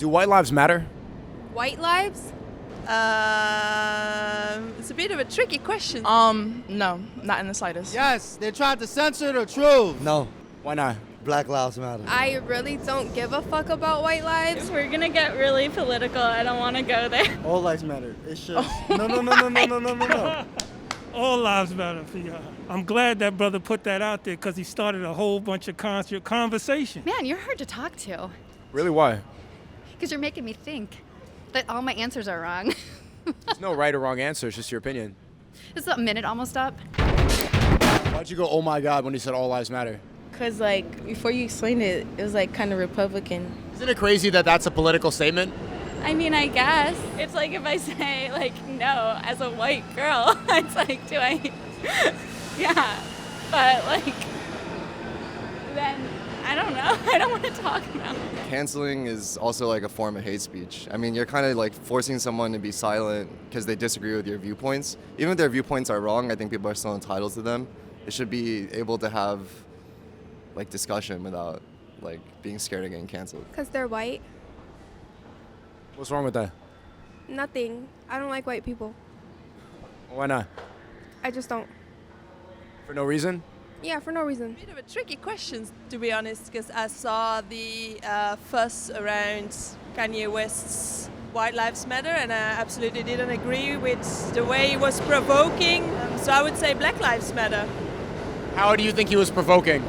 Do white lives matter? White lives? It's a bit of a tricky question. No, not in the slightest. Yes, they tried to censor the truth. No. Why not? Black Lives Matter. I really don't give a fuck about white lives. If we're gonna get really political, I don't want to go there. All lives matter. It's just no. All lives matter for y'all. I'm glad that brother put that out there because he started a whole bunch of conversation. Man, you're hard to talk to Really, why? because you're making me think that all my answers are wrong. There's no right or wrong answer. It's just your opinion. Is the minute almost up? Why'd you go, oh my God, when he said all lives matter? Because, like, before you explained it, it was, like, kind of Republican. Isn't it crazy that that's a political statement? I mean, I guess. It's like if I say, like, no, as a white girl, it's like, do I? Yeah. But, like, then, I don't know. I don't want to talk about it. Canceling is also like a form of hate speech. I mean, you're kind of like forcing someone to be silent because they disagree with your viewpoints. Even if their viewpoints are wrong, I think people are still entitled to them. They should be able to have like discussion without like being scared of getting canceled. Because they're white. What's wrong with that? Nothing. I don't like white people. Why not? I just don't. For no reason? Yeah, for no reason. A bit of a tricky question, to be honest, because I saw the fuss around Kanye West's White Lives Matter, and I absolutely didn't agree with the way he was provoking. So I would say Black Lives Matter. How do you think he was provoking?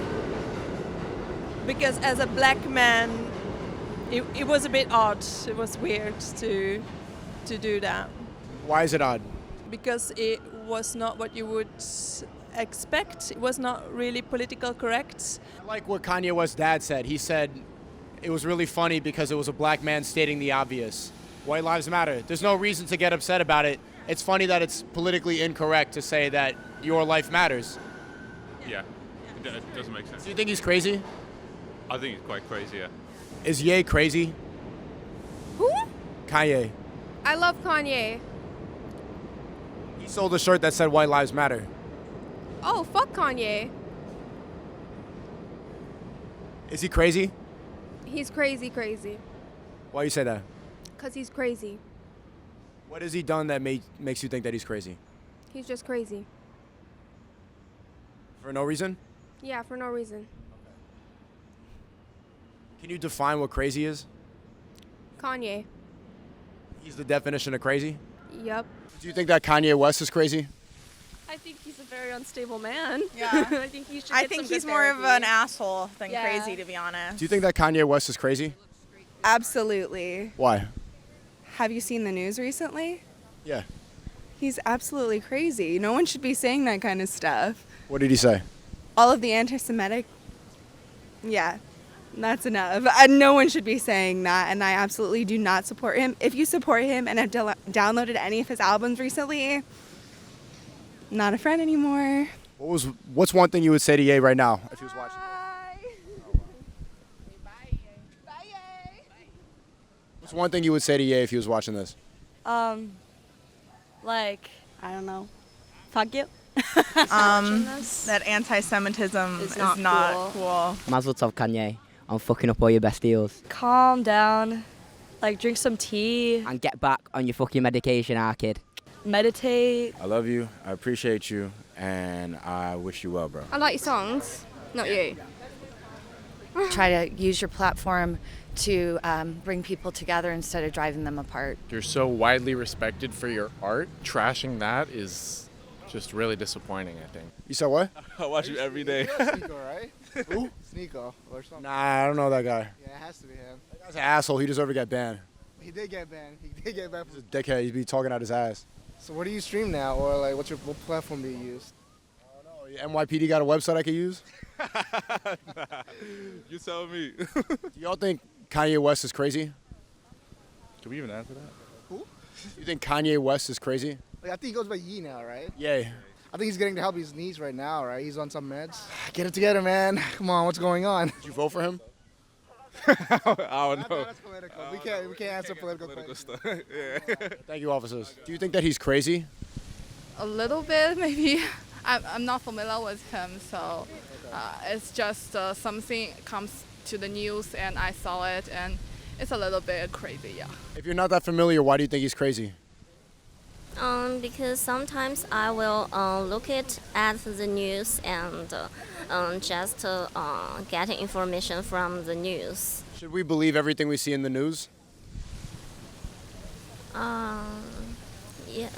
Because as a black man, it was a bit odd. It was weird to do that. Why is it odd? Because it was not what you would expect. It was not really political correct. I like what Kanye West's dad said. He said it was really funny because it was a black man stating the obvious. White lives matter. There's no reason to get upset about it. It's funny that it's politically incorrect to say that your life matters. Yeah, it doesn't make sense. Do you think he's crazy? I think it's quite crazy, yeah. Is Ye crazy? Who? Kanye. I love Kanye. He sold a shirt that said white lives matter. Oh, fuck Kanye. Is he crazy? He's crazy. Why you say that? Because he's crazy. What has he done that makes you think that he's crazy? He's just crazy. For no reason? Yeah, for no reason. Can you define what crazy is? Kanye. He's the definition of crazy? Yep. Do you think that Kanye West is crazy? I think he's a very unstable man. Yeah. I think he should I get think some good he's more of therapy. an asshole than Yeah. crazy, to be honest. Do you think that Kanye West is crazy? Absolutely. Why? Have you seen the news recently? Yeah. He's absolutely crazy. No one should be saying that kind of stuff. What did he say? All of the anti-Semitic. Yeah, that's enough. No one should be saying that, and I absolutely do not support him. If you support him and have downloaded any of his albums recently, not a friend anymore. What's one thing you would say to Ye right now if he was watching? What's one thing you would say to Ye if he was watching this? Like, I don't know. Fuck you. That anti-Semitism is not cool. Mazel tov, Kanye. I'm fucking up all your best deals. Calm down. Like, drink some tea. And get back on your fucking medication, kid. Meditate. I love you, I appreciate you, and I wish you well, bro. I like your songs, not you. Try to use your platform to bring people together instead of driving them apart. You're so widely respected for your art. Trashing that is just really disappointing, I think. You said what? I watch you every day. SNEAKO, right? Who? SNEAKO or something. Nah, I don't know that guy. Yeah, it has to be him. That guy's an asshole. He deserves to get banned. He did get banned. He's a dickhead. He'd be talking out his ass. So what do you stream now, or like what platform do you use? I don't know. NYPD got a website I could use? You tell me. Do y'all think Kanye West is crazy? Can we even answer that? Who? You think Kanye West is crazy? Like, I think he goes by Yee now, right? Yeah. I think he's getting the help his needs right now, right? He's on some meds. Get it together, man. Come on, what's going on? Did you vote for him? I don't know. That's political. We can't answer political stuff. Yeah. Thank you, officers. Do you think that he's crazy? A little bit, maybe. I'm not familiar with him, so it's just something comes to the news and I saw it, and It's a little bit crazy, yeah. If you're not that familiar, why do you think he's crazy? Because sometimes I will look at the news and just get information from the news. Should we believe everything we see in the news? Yeah.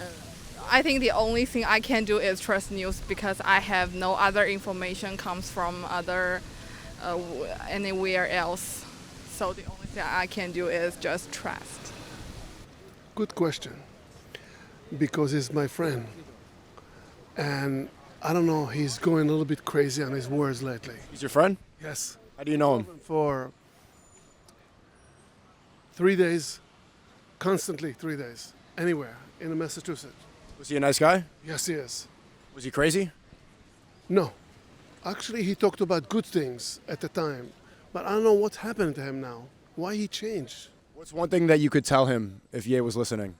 I think the only thing I can do is trust news because I have no other information comes from anywhere else. So the only thing I can do is just trust. Good question. Because he's my friend. And I don't know, he's going a little bit crazy on his words lately. He's your friend? Yes. How do you know him? For 3 days, constantly 3 days, anywhere in Massachusetts. Was he a nice guy? Yes, he is. Was he crazy? No. Actually, he talked about good things at the time. But I don't know what's happened to him now. Why he changed. What's one thing that you could tell him if Ye was listening?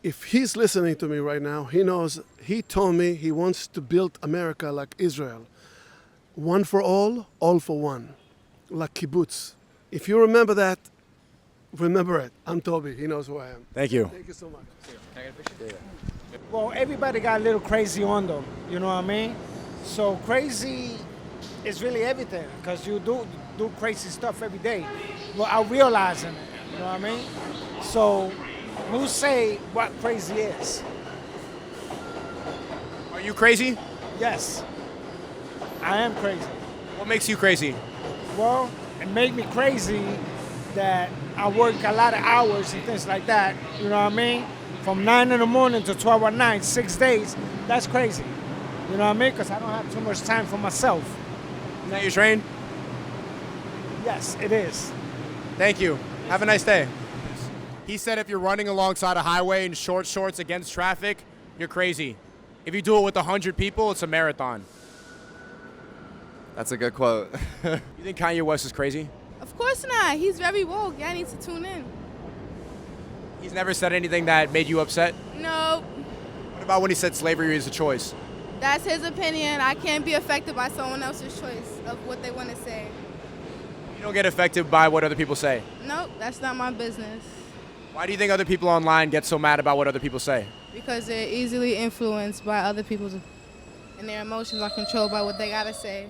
If he's listening to me right now, he knows, he told me he wants to build America like Israel. One for all for one. Like kibbutz. If you remember that, remember it. I'm Toby. He knows who I am. Thank you. Thank you so much. Well, everybody got a little crazy on them. You know what I mean? So crazy is really everything because you do crazy stuff every day without realizing it. You know what I mean? So who say what crazy is? Are you crazy? Yes, I am crazy. What makes you crazy? Well, it made me crazy that I work a lot of hours and things like that. You know what I mean? From 9 in the morning to 12 at night, 6 days. That's crazy. You know what I mean? Because I don't have too much time for myself. Is that your train? Yes, it is. Thank you. Have a nice day. He said if you're running alongside a highway in short shorts against traffic, you're crazy. If you do it with 100 people, it's a marathon. That's a good quote. You think Kanye West is crazy? Of course not. He's very woke. Y'all need to tune in. He's never said anything that made you upset? No, What about when he said slavery is a choice? that's his opinion. I can't be affected by someone else's choice of what they want to say. You don't get affected by what other people say. Nope, that's not my business. Why do you think other people online get so mad about what other people say? Because they're easily influenced by other people's, and their emotions are controlled by what they gotta say.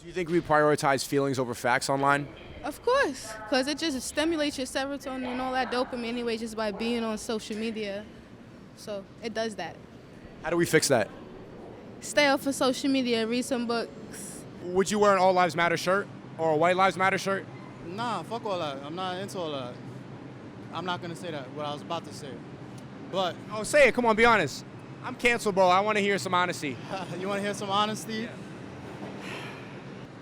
Do you think we prioritize feelings over facts online? Of course, because it just stimulates your serotonin and all that dopamine anyway just by being on social media. So it does that. How do we fix that? Stay off of social media, read some books. Would you wear an All Lives Matter shirt or a White Lives Matter shirt? Nah, fuck all that. I'm not into all that. I'm not gonna say that, what I was about to say. But Oh, say it. Come on, be honest. I'm canceled, bro. I want to hear some honesty. you wanna hear some honesty?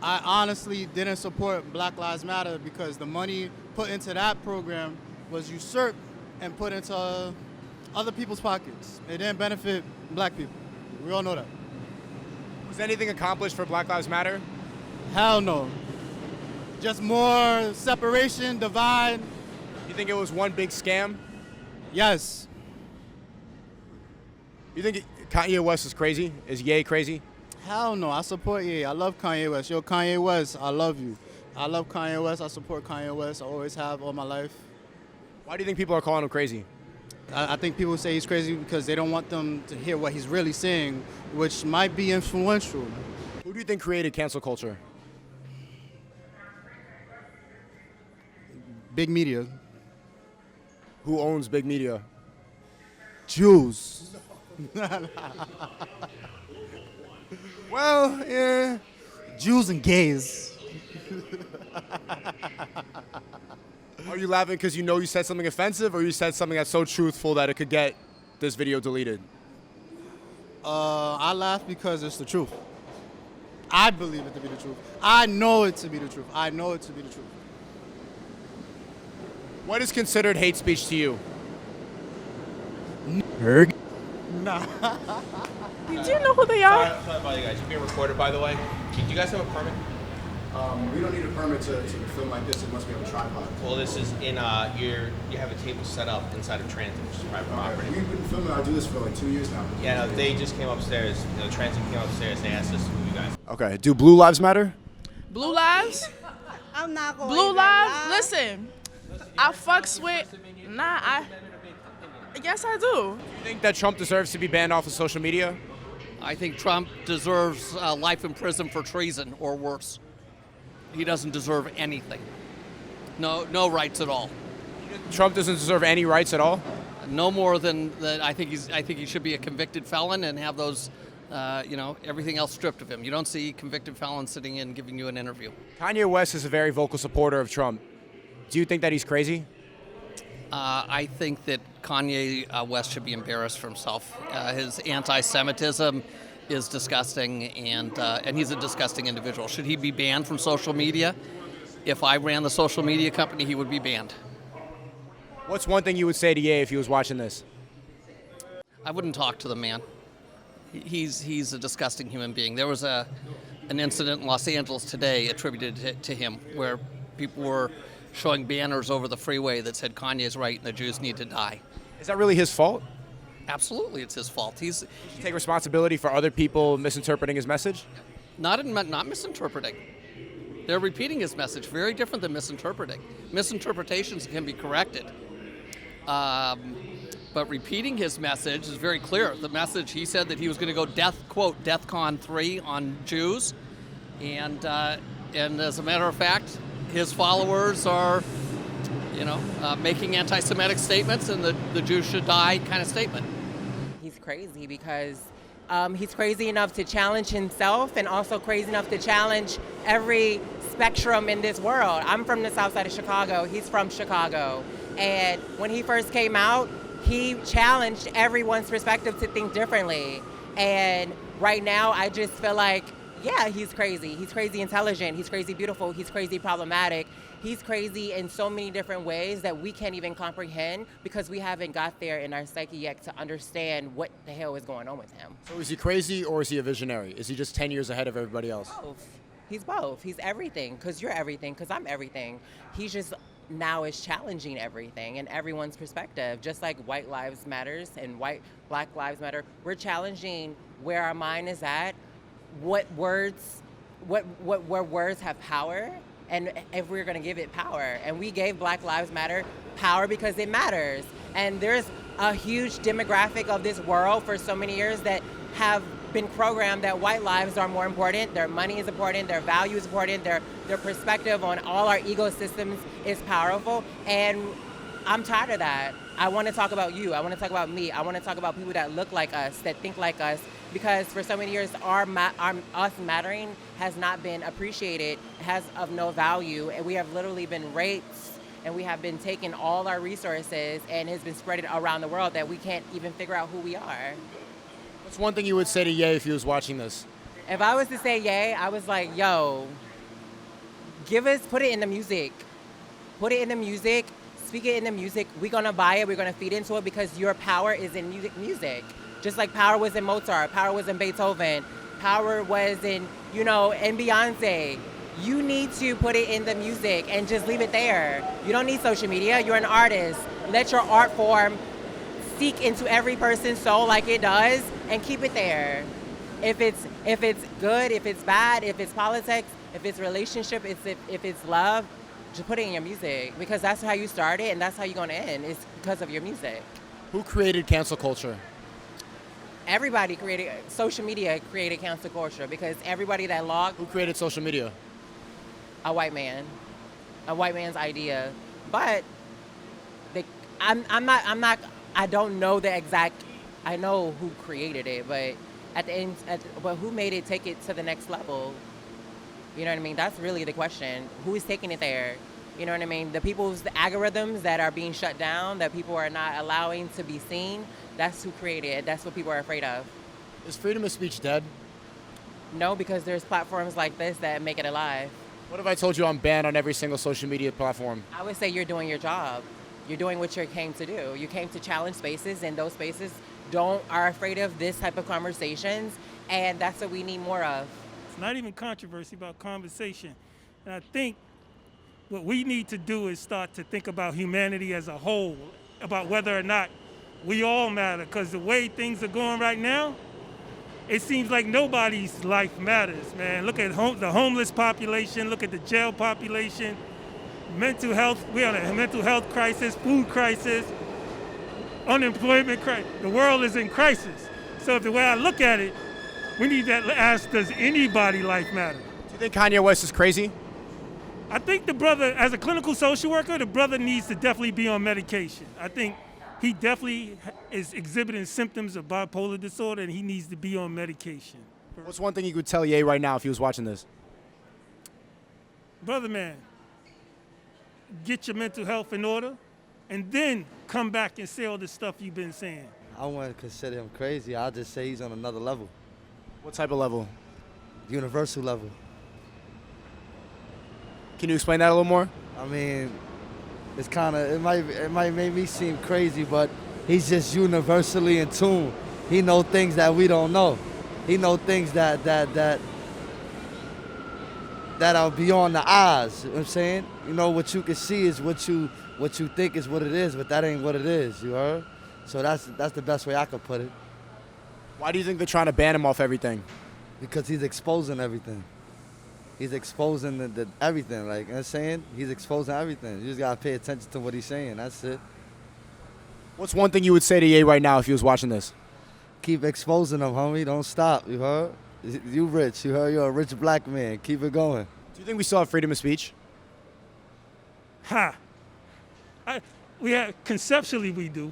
I honestly didn't support Black Lives Matter because the money put into that program was usurped and put into other people's pockets. It didn't benefit black people. We all know that. Was anything accomplished for Black Lives Matter? Hell no. Just more separation, divide. You think it was one big scam? Yes. You think Kanye West is crazy? Is Ye crazy? Hell no, I support Ye. I love Kanye West. Yo, Kanye West, I love you. I love Kanye West. I support Kanye West. I always have all my life. Why do you think people are calling him crazy? I think people say he's crazy because they don't want them to hear what he's really saying, which might be influential. Who do you think created cancel culture? Big media. Who owns big media? Jews. Well, yeah. Jews and gays. Are you laughing because you know you said something offensive, or you said something that's so truthful that it could get this video deleted? I laugh because it's the truth. I believe it to be the truth. I know it to be the truth. I know it to be the truth. What is considered hate speech to you? Nah. Did you know who they are? Sorry about you guys. You're being recorded, by the way. Do you guys have a permit? We don't need a permit to film like this unless we have a tripod. Well, this is in you have a table set up inside of Transit, which is private property. We've been filming. I do this for like 2 years now. Yeah, no, they just came upstairs. Transit came upstairs. They asked us to move you guys. Okay. Do Blue Lives Matter? Blue lives? I'm not going Blue lives? Listen, I fucks with. Yes, I do. Do you think that Trump deserves to be banned off of social media? I think Trump deserves life in prison for treason or worse. He doesn't deserve anything. No rights at all. Trump doesn't deserve any rights at all? No more than that. I think he should be a convicted felon and have those, everything else stripped of him. You don't see convicted felons sitting in giving you an interview. Kanye West is a very vocal supporter of Trump. Do you think that he's crazy? I think that Kanye West should be embarrassed for himself. His anti-Semitism is disgusting, and he's a disgusting individual. Should he be banned from social media? If I ran the social media company, he would be banned. What's one thing you would say to Ye if he was watching this? I wouldn't talk to the man. He's a disgusting human being. There was an incident in Los Angeles today attributed to him where people were showing banners over the freeway that said Kanye's right and the Jews need to die. Is that really his fault? Absolutely, it's his fault. He should take responsibility for other people misinterpreting his message? Not misinterpreting. They're repeating his message, very different than misinterpreting. Misinterpretations can be corrected. But repeating his message is very clear. The message, he said that he was going to go DEFCON 3 on Jews. And as a matter of fact, his followers are, making anti-Semitic statements and the Jews should die kind of statement. He's crazy because he's crazy enough to challenge himself and also crazy enough to challenge every spectrum in this world. I'm from the south side of Chicago. He's from Chicago. And when he first came out, he challenged everyone's perspective to think differently. And right now, I just feel like, yeah, he's crazy. He's crazy intelligent. He's crazy beautiful. He's crazy problematic. He's crazy in so many different ways that we can't even comprehend because we haven't got there in our psyche yet to understand what the hell is going on with him. So is he crazy or is he a visionary? Is he just 10 years ahead of everybody else? Both. He's both. He's everything because you're everything because I'm everything. He's just now is challenging everything and everyone's perspective, just like White Lives Matters and Black Lives Matter. We're challenging where our mind is at, where words have power, and if we're going to give it power. And we gave Black Lives Matter power because it matters. And there's a huge demographic of this world for so many years that have been programmed that white lives are more important, their money is important, their value is important, their perspective on all our ecosystems is powerful. And I'm tired of that. I want to talk about you. I want to talk about me. I want to talk about people that look like us, that think like us, because for so many years, us mattering has not been appreciated, has of no value, and we have literally been raped, and we have been taking all our resources, and it's been spread around the world that we can't even figure out who we are. What's one thing you would say to Ye if he was watching this? If I was to say Ye, I was like, yo, put it in the music. Put it in the music, speak it in the music. We're gonna buy it, we're gonna feed into it because your power is in music. Just like power was in Mozart, power was in Beethoven, power was in, in Beyonce. You need to put it in the music and just leave it there. You don't need social media, you're an artist. Let your art form seek into every person's soul like it does and keep it there. If it's good, if it's bad, if it's politics, if it's relationship, if it's love, just put it in your music because that's how you started and that's how you're gonna end. It's because of your music. Who created cancel culture? Everybody created, social media created cancel culture because everybody that logged. Who created social media? A white man. A white man's idea. But I don't know the exact, I know who created it, but at the end, but who made it take it to the next level? You know what I mean? That's really the question. Who is taking it there? You know what I mean? The algorithms that are being shut down, that people are not allowing to be seen, that's who created it. That's what people are afraid of. Is freedom of speech dead? No, because there's platforms like this that make it alive. What if I told you I'm banned on every single social media platform? I would say you're doing your job. You're doing what you came to do. You came to challenge spaces, and those spaces are afraid of this type of conversations, and that's what we need more of. It's not even controversy about conversation. And I think what we need to do is start to think about humanity as a whole, about whether or not we all matter, because the way things are going right now, it seems like nobody's life matters, man. Look at the homeless population, look at the jail population. mental health. We're on a mental health crisis, food crisis, unemployment crisis. The world is in crisis. So the way I look at it, we need to ask, does anybody life matter? Do you think Kanye West is crazy? I think the brother, as a clinical social worker, the brother needs to definitely be on medication. I think he definitely is exhibiting symptoms of bipolar disorder, and he needs to be on medication. What's one thing you could tell Ye right now if he was watching this? Brother man, get your mental health in order, and then come back and say all the stuff you've been saying. I wouldn't consider him crazy. I'll just say he's on another level. What type of level? Universal level. Can you explain that a little more? I mean, it's kind of, it might make me seem crazy, but he's just universally in tune. He knows things that we don't know. He knows things that are beyond the eyes. You know what I'm saying? You know, what you can see is what you think is what it is, but that ain't what it is, you heard? So that's the best way I could put it. Why do you think they're trying to ban him off everything? Because he's exposing everything. He's exposing the everything, like, you know what I'm saying? He's exposing everything. You just gotta pay attention to what he's saying, that's it. What's one thing you would say to Ye right now if he was watching this? Keep exposing them, homie, don't stop, you heard? You rich, you heard? You're a rich black man, keep it going. Do you think we still have freedom of speech? Conceptually we do.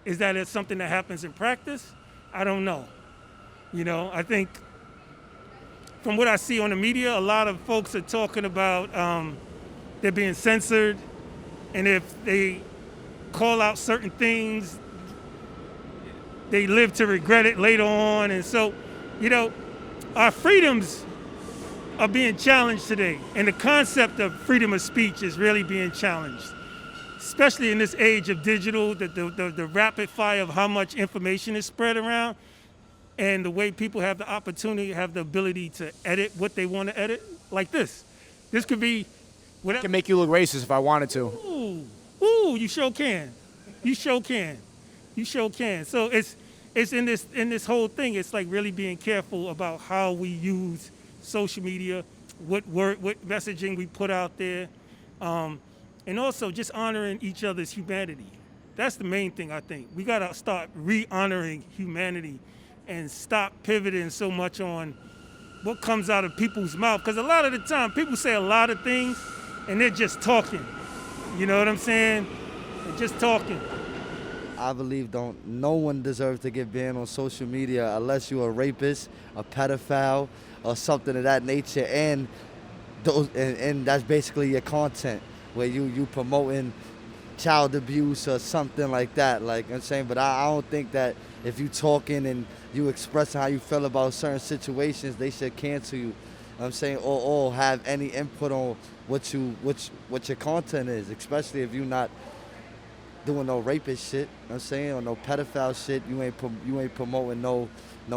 Is that it's something that happens in practice? I don't know. You know, I think from what I see on the media, a lot of folks are talking about they're being censored, and if they call out certain things, they live to regret it later on. And so, you know, our freedoms are being challenged today, and the concept of freedom of speech is really being challenged, especially in this age of digital, the rapid fire of how much information is spread around, and the way people have the opportunity, have the ability to edit what they want to edit, like this. This could be whatever. I can make you look racist if I wanted to. Ooh, you sure can. You sure can. You sure can. So it's in this whole thing, it's like really being careful about how we use social media, what messaging we put out there, and also just honoring each other's humanity. That's the main thing, I think. We gotta start re-honoring humanity and stop pivoting so much on what comes out of people's mouth. Because a lot of the time, people say a lot of things and they're just talking. You know what I'm saying? They're just talking. I believe no one deserves to get banned on social media unless you're a rapist, a pedophile, or something of that nature, and that's basically your content, where you promoting child abuse or something like that, like, you know what I'm saying? But I don't think that if you talking and you expressing how you feel about certain situations, they should cancel you. You know what I'm saying? Or have any input on what your content is, especially if you're not doing no rapist shit, you know what I'm saying, or no pedophile shit. You ain't promoting no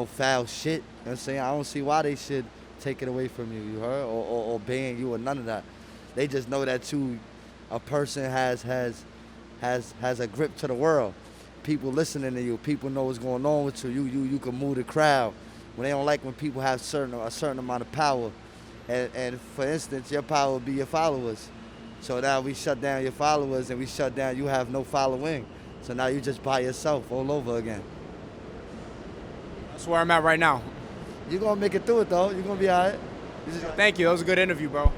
foul shit. You know what I'm saying? I don't see why they should take it away from you, you heard? Or ban you or none of that. They just know that a person has a grip to the world. People listening to you, people know what's going on with you. You can move the crowd. When they don't like when people have a certain amount of power. And for instance, your power would be your followers. So now we shut down your followers and we shut down, you have no following. So now you just by yourself all over again. That's where I'm at right now. You're gonna make it through it though. You're gonna be all right. Thank you, that was a good interview, bro.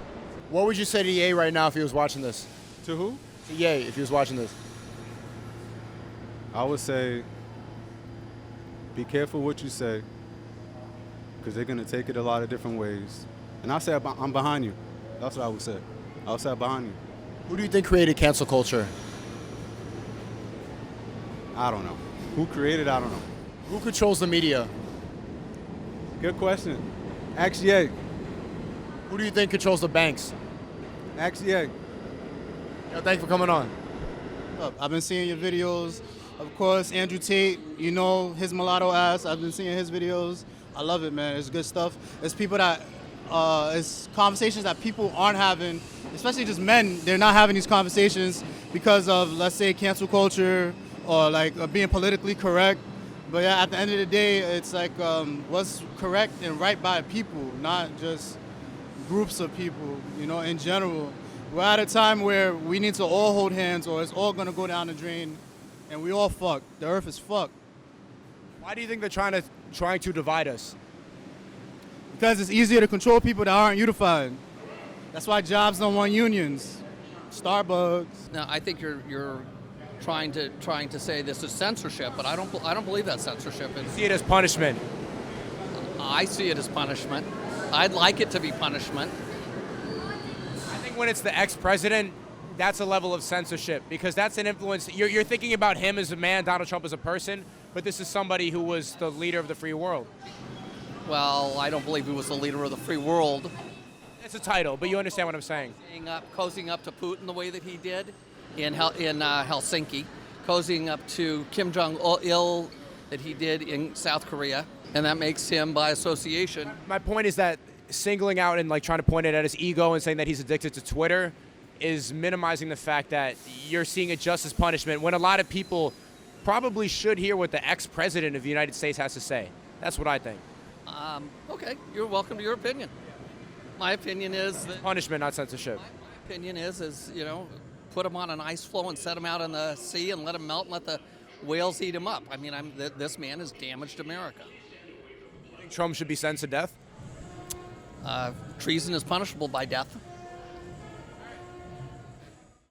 What would you say to Ye right now if he was watching this? To who? To Ye, if he was watching this. I would say, be careful what you say, because they're gonna take it a lot of different ways. And I say I'm behind you. That's what I would say. I would say I'm behind you. Who do you think created cancel culture? I don't know. Who created? I don't know. Who controls the media? Good question. Actually, who do you think controls the banks? Actually, Yo, thank you for coming on. I've been seeing your videos. Of course, Andrew Tate, you know his mulatto ass. I've been seeing his videos. I love it, man. It's good stuff. It's people that, it's conversations that people aren't having, especially just men. They're not having these conversations because of, let's say, cancel culture or like being politically correct. But yeah, at the end of the day, it's like what's correct and right by people, not just groups of people, you know, in general. We're at a time where we need to all hold hands or it's all going to go down the drain and we all fucked. The earth is fucked. Why do you think they're trying to divide us? Because it's easier to control people that aren't unified. That's why jobs don't want unions. Starbucks. Now, I think you're trying to say this is censorship, but I don't believe that's censorship. You see it as punishment. I see it as punishment. I'd like it to be punishment. I think when it's the ex-president, that's a level of censorship because that's an influence. You're thinking about him as a man, Donald Trump as a person, but this is somebody who was the leader of the free world. Well, I don't believe he was the leader of the free world. It's a title, but you understand what I'm saying. Cozying up to Putin the way that he did in Helsinki, cozying up to Kim Jong-il that he did in South Korea, and that makes him, by association. My point is that singling out and like trying to point it at his ego and saying that he's addicted to Twitter is minimizing the fact that you're seeing it just as punishment when a lot of people probably should hear what the ex-president of the United States has to say. That's what I think. Okay, you're welcome to your opinion. My opinion is that punishment, not censorship. My opinion is put him on an ice floe and set him out in the sea and let him melt and let the whales eat him up. I mean, this man has damaged America. You think Trump should be sentenced to death? Treason is punishable by death.